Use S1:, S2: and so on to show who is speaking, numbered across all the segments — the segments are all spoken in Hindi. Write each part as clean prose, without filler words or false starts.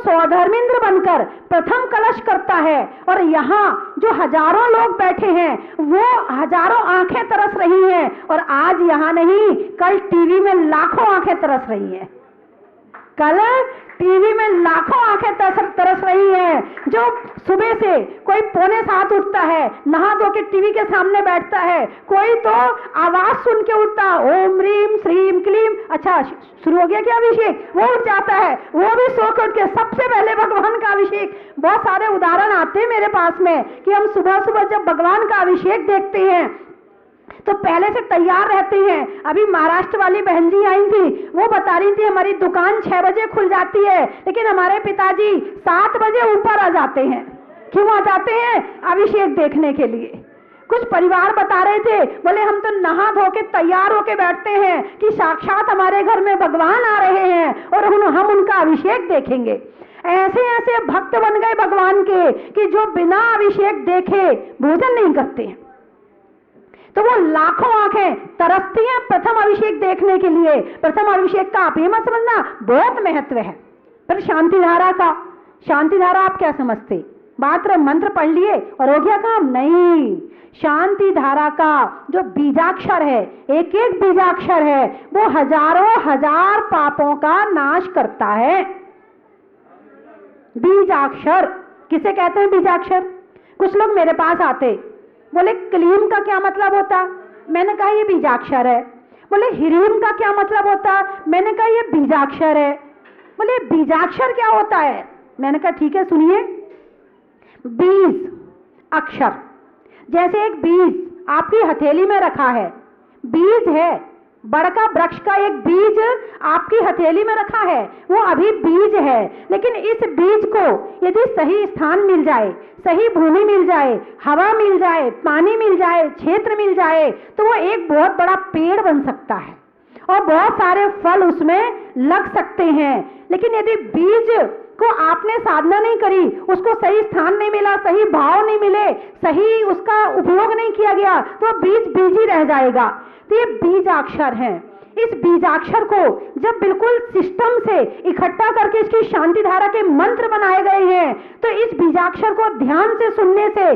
S1: स्वधर्मेंद्र बनकर प्रथम कलश करता है, और यहाँ जो हजारों लोग बैठे हैं वो हजारों आंखें तरस रही हैं, और आज यहाँ नहीं, कल टीवी में लाखों आंखें तरस रही हैं। कल टीवी में लाखों आंखें तरस रही हैं। जो सुबह से कोई 6:45 उठता है, नहा धो के टीवी के सामने बैठता है, कोई तो आवाज सुन के उठता, ओम रीम श्रीम क्लीम, अच्छा शुरू हो गया क्या अभिषेक, वो उठ जाता है, वो भी सो के उठ के सबसे पहले भगवान का अभिषेक। बहुत सारे उदाहरण आते हैं मेरे पास में कि हम सुबह सुबह जब भगवान का अभिषेक देखते हैं तो पहले से तैयार रहते हैं। अभी महाराष्ट्र वाली बहन जी आई थी, वो बता रही थी हमारी दुकान 6 बजे खुल जाती है, लेकिन हमारे पिताजी 7 बजे ऊपर आ जाते हैं। क्यों आ जाते हैं? अभिषेक देखने के लिए। कुछ परिवार बता रहे थे, बोले हम तो नहा धो के तैयार होके बैठते हैं कि साक्षात हमारे घर में भगवान आ रहे हैं और हम उनका अभिषेक देखेंगे। ऐसे ऐसे भक्त बन गए भगवान के कि जो बिना अभिषेक देखे भोजन नहीं करते हैं। तो वो लाखों आंखें तरसती हैं प्रथम अभिषेक देखने के लिए। प्रथम अभिषेक का आप ये मत समझना बहुत महत्व है। पर शांति धारा का, शांति धारा आप क्या समझते, मात्र मंत्र पढ़ लिए और हो गया काम? नहीं, शांति धारा का जो बीजाक्षर है, एक एक बीजाक्षर है, वो हजारों हजार पापों का नाश करता है। बीजाक्षर किसे कहते हैं? बीजाक्षर। कुछ लोग मेरे पास आते, बोले क्लीम का क्या मतलब होता? मैंने कहा ये बीजाक्षर है। बोले ह्रीम का क्या मतलब होता? मैंने कहा ये बीजाक्षर है। बोले बीजाक्षर क्या होता है? मैंने कहा ठीक है सुनिए, बीज अक्षर, जैसे एक बीज आपकी हथेली में रखा है, बीज है, बड़का वृक्ष का एक बीज आपकी हथेली में रखा है, वो अभी बीज है, लेकिन इस बीज को यदि सही स्थान मिल जाए, सही भूमि मिल जाए, हवा मिल जाए, पानी मिल जाए, क्षेत्र मिल जाए, तो वो एक बहुत बड़ा पेड़ बन सकता है और बहुत सारे फल उसमें लग सकते हैं। लेकिन यदि बीज को आपने साधना नहीं करी, उसको सही स्थान नहीं मिला, सही भाव नहीं मिले, सही उसका उपयोग नहीं किया गया, तो बीज बीज ही रह जाएगा। तो ये बीजाक्षर है। इस बीजाक्षर को जब बिल्कुल सिस्टम से इकट्ठा करके इसकी शांति धारा के मंत्र बनाए गए हैं, तो इस बीजाक्षर को ध्यान से सुनने से,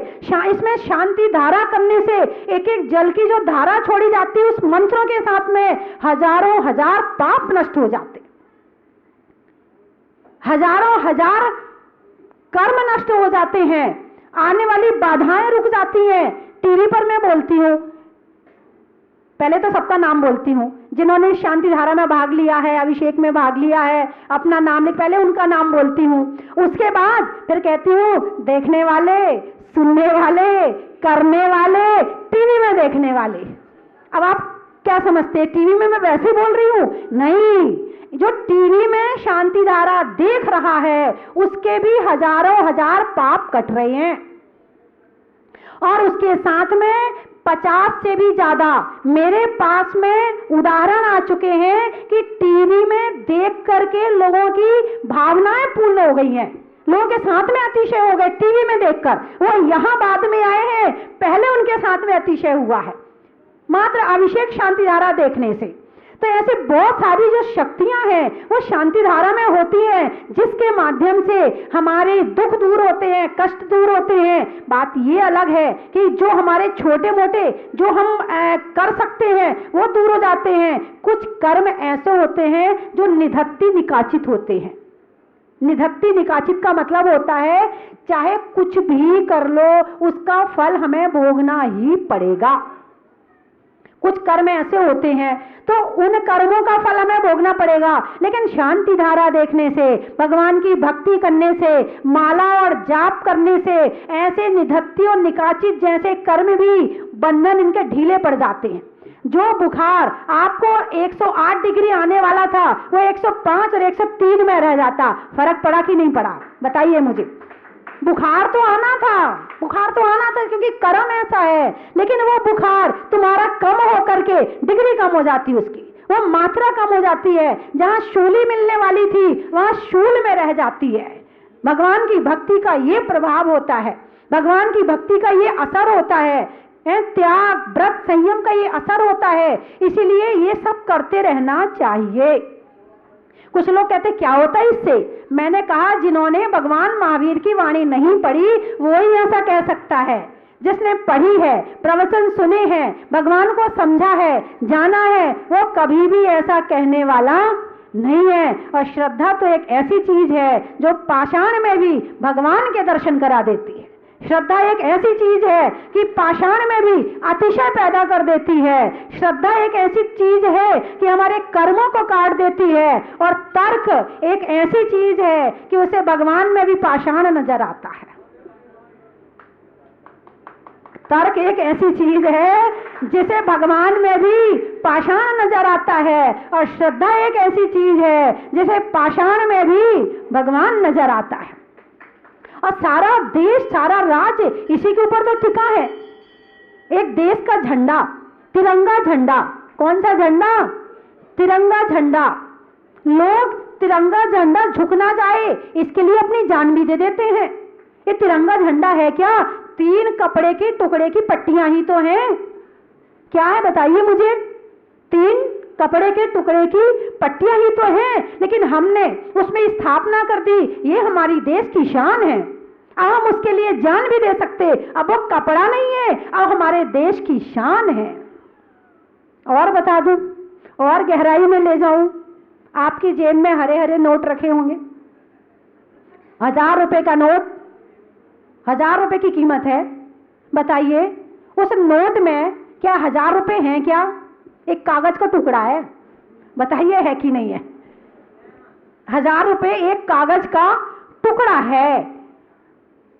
S1: इसमें शांति धारा करने से, एक एक जल की जो धारा छोड़ी जाती है उस मंत्रों के साथ में हजारों हजार पाप नष्ट हो जाते, हजारों हजार कर्म नष्ट हो जाते हैं, आने वाली बाधाएं रुक जाती हैं। टीवी पर मैं बोलती हूँ, पहले तो सबका नाम बोलती हूँ, जिन्होंने शांति धारा में भाग लिया है, अभिषेक में भाग लिया है, अपना नाम लिख, पहले उनका नाम बोलती हूँ, उसके बाद फिर कहती हूँ देखने वाले, सुनने वाले, करने वाले, टीवी में देखने वाले। अब आप क्या समझते हैं, टीवी में मैं वैसे बोल रही हूँ? नहीं, जो टीवी में शांति धारा देख रहा है उसके भी हजारों हजार पाप कट रहे हैं, और उसके साथ में 50 से भी ज्यादा मेरे पास में उदाहरण आ चुके हैं कि टीवी में देख करके लोगों की भावनाएं पूर्ण हो गई हैं, लोगों के साथ में अतिशय हो गए टीवी में देखकर। वो यहां बाद में आए हैं, पहले उनके साथ में अतिशय हुआ है मात्र अभिषेक शांति धारा देखने से। तो ऐसे बहुत सारी जो शक्तियां हैं वो शांति धारा में होती हैं, जिसके माध्यम से हमारे दुख दूर होते हैं, कष्ट दूर होते हैं। बात ये अलग है कि जो हमारे छोटे मोटे जो हम कर सकते हैं वो दूर हो जाते हैं। कुछ कर्म ऐसे होते हैं जो निधत्ति निकाचित होते हैं। निधत्ति निकाचित का मतलब होता है चाहे कुछ भी कर लो उसका फल हमें भोगना ही पड़ेगा। कुछ कर्म ऐसे होते हैं तो उन कर्मों का फल हमें भोगना पड़ेगा, लेकिन शांति धारा देखने से, भगवान की भक्ति करने से, माला और जाप करने से ऐसे निधत्ति और निकाचित जैसे कर्म भी बंधन इनके ढीले पड़ जाते हैं। जो बुखार आपको 108 डिग्री आने वाला था वो 105 और 103 में रह जाता। फर्क पड़ा कि नहीं पड़ा बताइए मुझे। बुखार तो आना था, बुखार तो आना था क्योंकि कर्म ऐसा है, लेकिन वो बुखार तुम्हारा कम होकर के डिग्री कम हो जाती है, उसकी वो मात्रा कम हो जाती है। जहां शूली मिलने वाली थी वहां शूल में रह जाती है। भगवान की भक्ति का ये प्रभाव होता है, भगवान की भक्ति का ये असर होता है, त्याग व्रत संयम का ये असर होता है। इसीलिए ये सब करते रहना चाहिए। कुछ लोग कहते क्या होता है इससे? मैंने कहा जिन्होंने भगवान महावीर की वाणी नहीं पढ़ी वो ही ऐसा कह सकता है। जिसने पढ़ी है, प्रवचन सुने हैं, भगवान को समझा है, जाना है, वो कभी भी ऐसा कहने वाला नहीं है। और श्रद्धा तो एक ऐसी चीज है जो पाषाण में भी भगवान के दर्शन करा देती है। श्रद्धा एक ऐसी चीज है कि पाषाण में भी अतिशय पैदा कर देती है। श्रद्धा एक ऐसी चीज है कि हमारे कर्मों को काट देती है। और तर्क एक ऐसी चीज है कि उसे भगवान में भी पाषाण नजर आता है। तर्क एक ऐसी चीज है जिसे भगवान में भी पाषाण नजर आता है। और श्रद्धा एक ऐसी चीज है जिसे पाषाण में भी भगवान नजर आता है। और सारा देश, सारा राज्य इसी के ऊपर तो टिका है। एक देश का झंडा, तिरंगा झंडा। कौन सा झंडा? तिरंगा झंडा। लोग तिरंगा झंडा झुक ना जाए इसके लिए अपनी जान भी दे देते हैं। ये तिरंगा झंडा है क्या? 3 कपड़े के टुकड़े की पट्टियां ही तो हैं। क्या है बताइए मुझे? 3 कपड़े के टुकड़े की पट्टियां ही तो हैं, लेकिन हमने उसमें स्थापना कर दी। ये हमारी देश की शान है, अब हम उसके लिए जान भी दे सकते। अब वो कपड़ा नहीं है, अब हमारे देश की शान है। और बता दूं, और गहराई में ले जाऊं, आपकी जेब में हरे हरे नोट रखे होंगे। 1000 रुपए का नोट, 1000 रुपए की कीमत है। बताइए उस नोट में क्या 1000 रुपए हैं? क्या एक कागज का टुकड़ा है? बताइए है कि नहीं है? 1000 रुपए एक कागज का टुकड़ा है।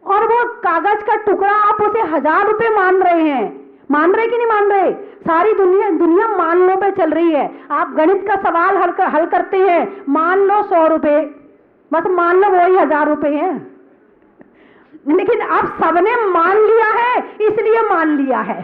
S1: और वो कागज का टुकड़ा आप उसे 1000 रुपए मान रहे हैं। मान रहे कि नहीं मान रहे? सारी दुनिया मान लो पे चल रही है। आप गणित का सवाल हल करते हैं, मान लो 100 रुपए, बस मान लो वही 1000 रुपए हैं। लेकिन अब सबने मान लिया है इसलिए मान लिया है,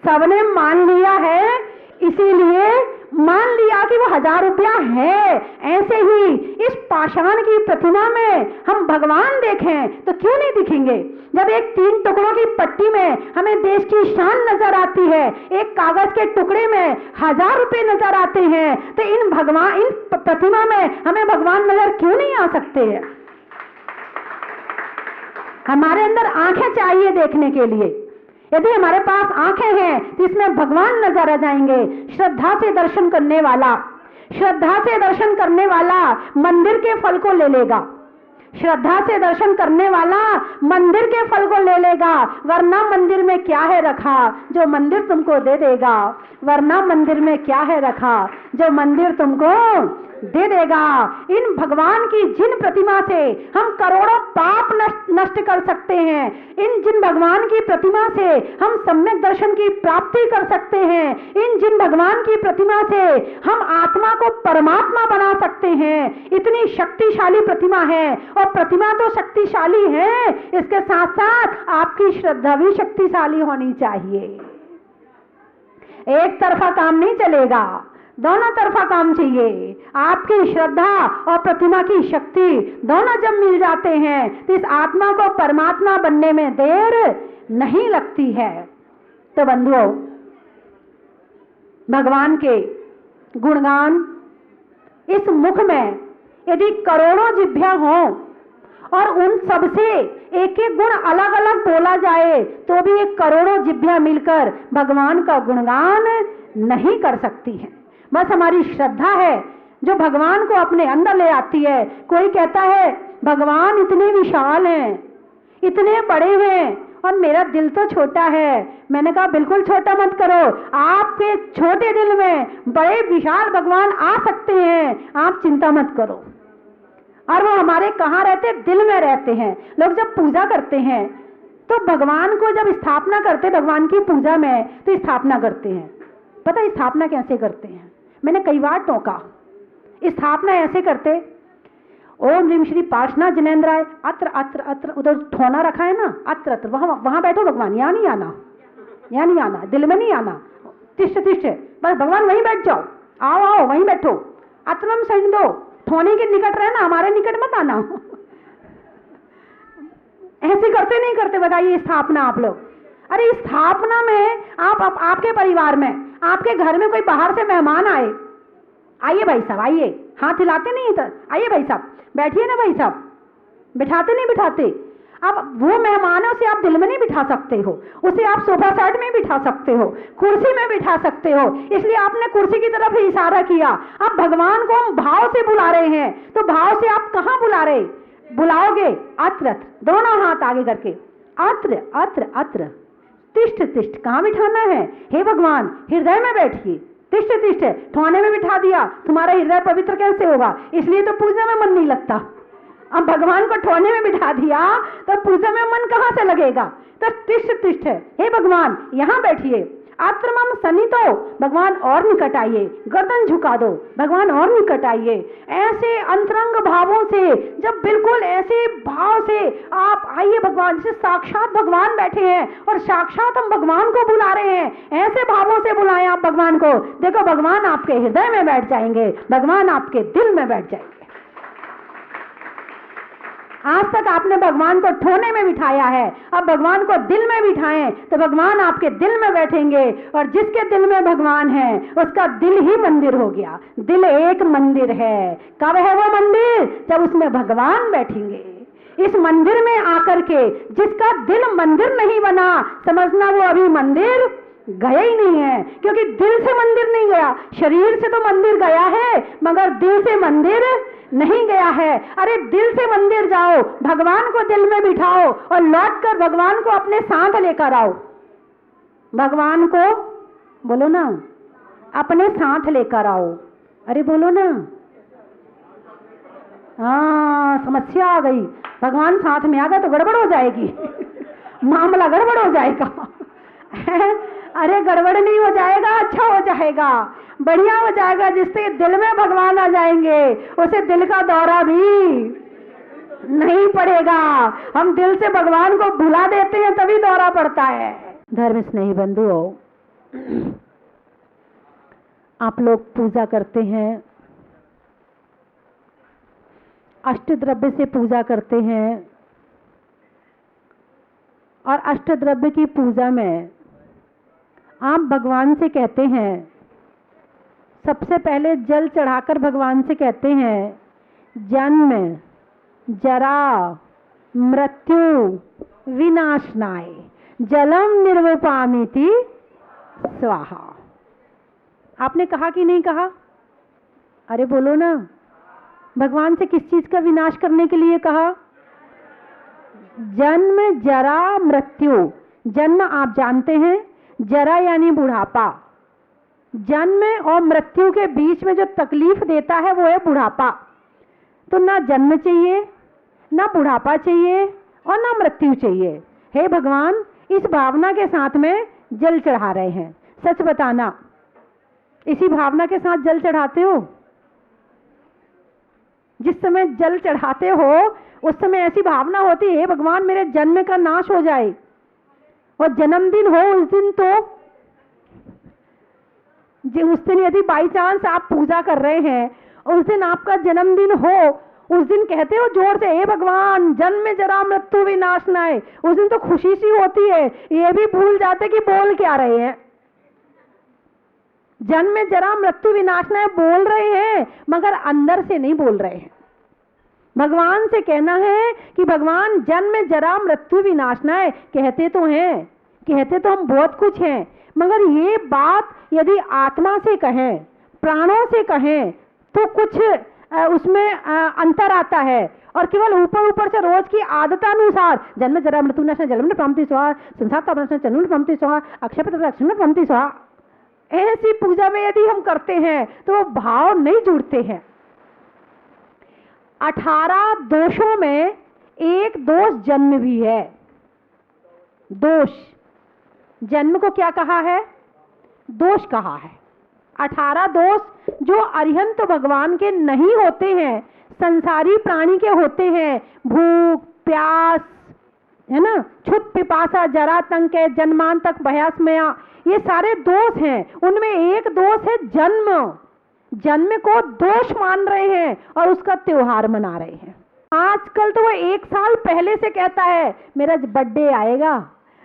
S1: सबने मान लिया है इसीलिए मान लिया कि वो 1000 रुपया है। ऐसे ही इस पाषाण की प्रतिमा में हम भगवान देखें तो क्यों नहीं दिखेंगे? जब एक 3 टुकड़ों की पट्टी में हमें देश की शान नजर आती है, एक कागज के टुकड़े में 1000 रुपए नजर आते हैं, तो इन प्रतिमा में हमें भगवान नजर क्यों नहीं आ सकते हैं? हमारे अंदर आंखें चाहिए देखने के लिए। यदि हमारे पास आंखें हैं तो इसमें भगवान नजर आ जाएंगे। श्रद्धा से दर्शन करने वाला, श्रद्धा से दर्शन करने वाला मंदिर के फल को ले लेगा। श्रद्धा से दर्शन करने वाला मंदिर के फल को ले लेगा। वरना मंदिर में क्या है रखा जो मंदिर तुमको दे देगा? वरना मंदिर में क्या है रखा जो मंदिर तुमको दे देगा? इन भगवान की जिन प्रतिमा से हम करोड़ों पाप नष्ट कर सकते हैं, जिन भगवान की प्रतिमा से हम सम्यक दर्शन की प्राप्ति कर सकते हैं, जिन भगवान की प्रतिमा से हम आत्मा को परमात्मा बना सकते हैं, इतनी शक्तिशाली प्रतिमा है। और प्रतिमा तो शक्तिशाली है, इसके साथ साथ आपकी श्रद्धा भी शक्तिशाली होनी चाहिए। एक तरफा काम नहीं चलेगा, दोनों तरफा काम चाहिए। आपकी श्रद्धा और प्रतिमा की शक्ति दोनों जब मिल जाते हैं तो इस आत्मा को परमात्मा बनने में देर नहीं लगती है। तो बंधुओं, भगवान के गुणगान इस मुख में यदि करोड़ों जिह्वा हों और उन सब से एक एक गुण अलग अलग बोला जाए तो भी एक करोड़ों जिह्वा मिलकर भगवान का गुणगान नहीं कर सकती है। बस हमारी श्रद्धा है जो भगवान को अपने अंदर ले आती है। कोई कहता है भगवान इतने विशाल हैं, इतने बड़े हैं और मेरा दिल तो छोटा है। मैंने कहा बिल्कुल छोटा मत करो, आपके छोटे दिल में बड़े विशाल भगवान आ सकते हैं, आप चिंता मत करो। और वो हमारे कहाँ रहते? दिल में रहते हैं। लोग जब पूजा करते हैं तो भगवान को जब स्थापना करते, भगवान की पूजा में तो स्थापना करते हैं। पता है स्थापना कैसे करते हैं? मैंने कई बार टोका। स्थापना ऐसे करते, ओम ह्रीम श्री पार्श्वनाथ जिनेन्द्राय, अत्र अत्र अत्र, उधर ठोना रखा है ना, अत्र अत्र, वहां बैठो भगवान, यहाँ नहीं आना, यहाँ नहीं आना, दिल में नहीं आना, तिष्ठ तिष्ठ, बस भगवान वहीं बैठ जाओ, आओ आओ वहीं बैठो, अत्रम सही दो, ठोने के निकट रहना, हमारे निकट मत आना। ऐसे करते नहीं करते? बताइए स्थापना आप लोग। अरे स्थापना में आपके परिवार में, आपके घर में कोई बाहर से मेहमान आए, आइए भाई साहब आइए, हाथ हिलाते नहीं इधर, आइए भाई साहब, बैठिए ना भाई साहब, बिठाते नहीं बिठाते। अब वो मेहमान है, उसे आप दिल में नहीं बिठा सकते हो, उसे आप सोफा सेट में बिठा सकते हो, कुर्सी में बिठा सकते हो, इसलिए आपने कुर्सी की तरफ ही इशारा किया। अब भगवान को हम भाव से बुला रहे हैं, तो भाव से आप कहाँ बुला रहे, बुलाओगे अत्र अत्र, दोनों हाथ आगे करके, अत्र अत्र अत्र, तिष्ठ तिष्ठ, कहाँ बिठाना है, हे भगवान हृदय में बैठिए, तिष्ठ तिष्ठ, ठौने में बिठा दिया, तुम्हारा हृदय पवित्र कैसे होगा, इसलिए तो पूजा में मन नहीं लगता। अब भगवान को ठौने में बिठा दिया तो पूजा में मन कहाँ से लगेगा, तो तिष्ठ तिष्ठ, हे भगवान यहाँ बैठिए, आत्रमम सन्नितो, भगवान और निकट आइए, गर्दन झुका दो, भगवान और निकट आइए। ऐसे अंतरंग भावों से, जब बिल्कुल ऐसे भाव से आप आइए भगवान, जैसे साक्षात भगवान बैठे हैं और साक्षात हम भगवान को बुला रहे हैं, ऐसे भावों से बुलाएं आप भगवान को। देखो भगवान आपके हृदय में बैठ जाएंगे, भगवान आपके दिल में बैठ जाएंगे। आज तक आपने भगवान को ठोने में बिठाया है, अब भगवान को दिल में बिठाएं तो भगवान आपके दिल में बैठेंगे, और जिसके दिल में भगवान है उसका दिल ही मंदिर हो गया। दिल एक मंदिर है। कब है वो मंदिर, जब उसमें भगवान बैठेंगे। इस मंदिर में आकर के जिसका दिल मंदिर नहीं बना, समझना वो अभी मंदिर गया ही नहीं है, क्योंकि दिल से मंदिर नहीं गया। शरीर से तो मंदिर गया है, मगर दिल से मंदिर नहीं गया है। अरे दिल से मंदिर जाओ, भगवान को दिल में बिठाओ और लौटकर भगवान को अपने साथ लेकर आओ। भगवान को बोलो ना, अपने साथ लेकर आओ। अरे बोलो ना, हाँ समस्या आ गई, भगवान साथ में आ गए तो गड़बड़ हो जाएगी मामला गड़बड़ हो जाएगा अरे गड़बड़ नहीं हो जाएगा, अच्छा हो जाएगा, बढ़िया हो जाएगा। जिससे दिल में भगवान आ जाएंगे उसे दिल का दौरा भी नहीं पड़ेगा। हम दिल से भगवान को भुला देते हैं तभी दौरा पड़ता है। धर्म स्नेही बंधुओं, आप लोग पूजा करते हैं, अष्टद्रव्य से पूजा करते हैं, और अष्टद्रव्य की पूजा में आप भगवान से कहते हैं, सबसे पहले जल चढ़ाकर भगवान से कहते हैं, जन्म जरा मृत्यु विनाशनाय जलम निर्वपामिति स्वाहा। आपने कहा कि नहीं कहा? अरे बोलो ना, भगवान से किस चीज का विनाश करने के लिए कहा? जन्म जरा मृत्यु। जन्म आप जानते हैं, जरा यानी बुढ़ापा। जन्म और मृत्यु के बीच में जो तकलीफ देता है वो है बुढ़ापा। तो ना जन्म चाहिए, ना बुढ़ापा चाहिए, और ना मृत्यु चाहिए। हे भगवान, इस भावना के साथ में जल चढ़ा रहे हैं। सच बताना, इसी भावना के साथ जल चढ़ाते हो? जिस समय जल चढ़ाते हो उस समय ऐसी भावना होती है, हे भगवान मेरे जन्म का नाश हो जाए, और जन्मदिन हो उस दिन, तो उस दिन यदि बाई चांस आप पूजा कर रहे हैं, उस दिन आपका जन्मदिन हो, उस दिन कहते हो जोर से, हे भगवान जन्म जरा मृत्यु विनाशनाय। उस दिन तो खुशी सी होती है, ये भी भूल जाते कि बोल क्या रहे हैं। जन्म जरा मृत्यु विनाशनाय बोल रहे हैं, मगर अंदर से नहीं बोल रहे हैं। भगवान से कहना है कि भगवान जन्म जरा मृत्यु विनाशनाय। कहते तो हैं, कहते तो हम बहुत कुछ हैं, मगर ये बात यदि आत्मा से कहें, प्राणों से कहें, तो कुछ उसमें अंतर आता है। और केवल ऊपर ऊपर से रोज की आदतानुसार जन्म जरा मृत्यु नाश जन्म प्राप्ति स्वाहा, संसार का प्रश्न जन्म प्राप्ति स्वाहा, अक्षय पत्र अक्षय प्राप्ति स्वाहा, ऐसी पूजा में यदि हम करते हैं तो वो भाव नहीं जुड़ते हैं। 18 दोषों में एक दोष जन्म भी है। दोष, जन्म को क्या कहा है? दोष कहा है। 18 दोष जो अरिहंत भगवान के नहीं होते हैं, संसारी प्राणी के होते हैं। भूख, प्यास, है ना, क्षुत, पिपासा, जरा, तंक, जन्मांतक, भयास्मया, ये सारे दोष हैं। उनमें एक दोष है जन्म। जन्म को दोष मान रहे हैं और उसका त्योहार मना रहे हैं। आजकल तो वो 1 साल पहले से कहता है मेरा बर्थडे आएगा,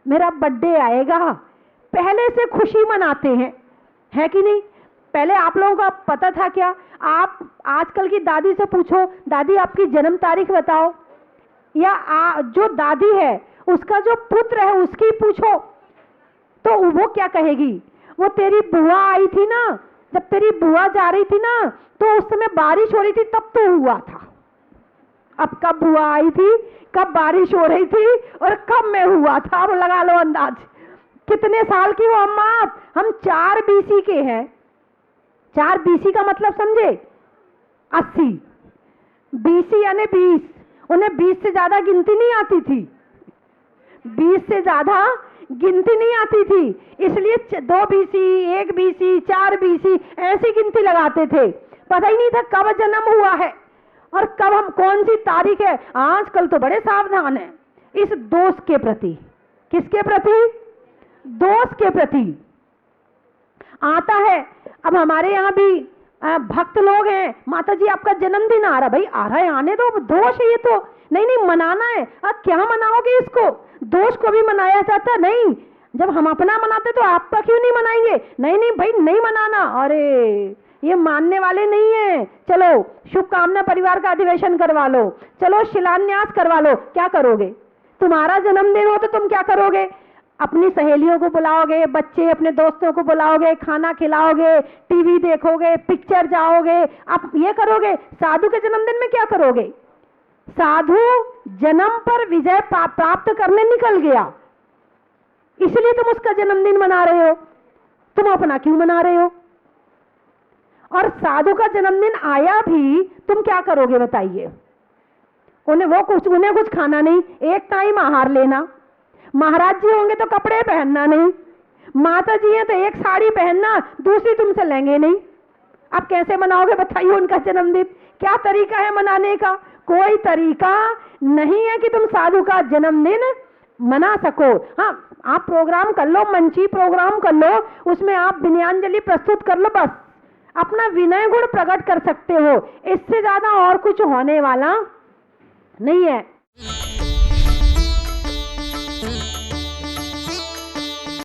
S1: मेरा बर्थडे आएगा, पहले से खुशी मनाते हैं, है कि नहीं? पहले आप लोगों को पता था क्या? आप आजकल की दादी से पूछो, दादी आपकी जन्म तारीख बताओ, या जो दादी है उसका जो पुत्र है उसकी पूछो, तो वो क्या कहेगी? वो तेरी बुआ आई थी ना, जब तेरी बुआ जा रही थी ना तो उस समय बारिश हो रही थी, तब तो हुआ था। अब कब बुआ आई थी, कब बारिश हो रही थी और कब में हुआ था, अब लगा लो अंदाज। कितने साल की हो अम्मा आप? हम 4 BC के हैं। 4 BC का मतलब समझे? 80। BC यानी 20। उन्हें 20 से ज्यादा गिनती नहीं आती थी, 20 से ज्यादा गिनती नहीं आती थी, इसलिए 2 BC, 1 BC, 4 BC ऐसी गिनती लगाते थे। पता ही नहीं था कब जन्म हुआ है और कब हम कौन सी तारीख है। आजकल तो बड़े सावधान हैं इस दोष के प्रति। किसके प्रति? दोष के प्रति आता है। अब हमारे यहाँ भी भक्त लोग हैं, माता जी आपका जन्मदिन आ रहा, भाई आ रहा है, आने दो, दोष है ये तो। नहीं नहीं मनाना है। क्या मनाओगे इसको? दोष को भी मनाया जाता नहीं। जब हम अपना मनाते तो आपका क्यों नहीं मनाएंगे? नहीं नहीं भाई नहीं मनाना, अरे ये मानने वाले नहीं है। चलो शुभकामना परिवार का अधिवेशन करवा लो, चलो शिलान्यास करवा लो। क्या करोगे? तुम्हारा जन्मदिन हो तो तुम क्या करोगे? अपनी सहेलियों को बुलाओगे, बच्चे अपने दोस्तों को बुलाओगे, खाना खिलाओगे, टीवी देखोगे, पिक्चर जाओगे, आप ये करोगे। साधु के जन्मदिन में क्या करोगे? साधु जन्म पर विजय प्राप्त करने निकल गया, इसलिए तुम उसका जन्मदिन मना रहे हो। तुम अपना क्यों मना रहे हो? और साधु का जन्मदिन आया भी तुम क्या करोगे बताइए? उन्हें कुछ खाना नहीं, एक टाइम आहार लेना। महाराज जी होंगे तो कपड़े पहनना नहीं, माता जी हैं तो एक साड़ी पहनना, दूसरी तुमसे लेंगे नहीं। अब कैसे मनाओगे बताइए उनका जन्मदिन? क्या तरीका है मनाने का? कोई तरीका नहीं है कि तुम साधु का जन्मदिन मना सको। हाँ, आप प्रोग्राम कर लो, मंची प्रोग्राम कर लो, उसमें आप विनयांजलि प्रस्तुत कर लो, बस अपना विनय गुण प्रकट कर सकते हो। इससे ज्यादा और कुछ होने वाला नहीं है।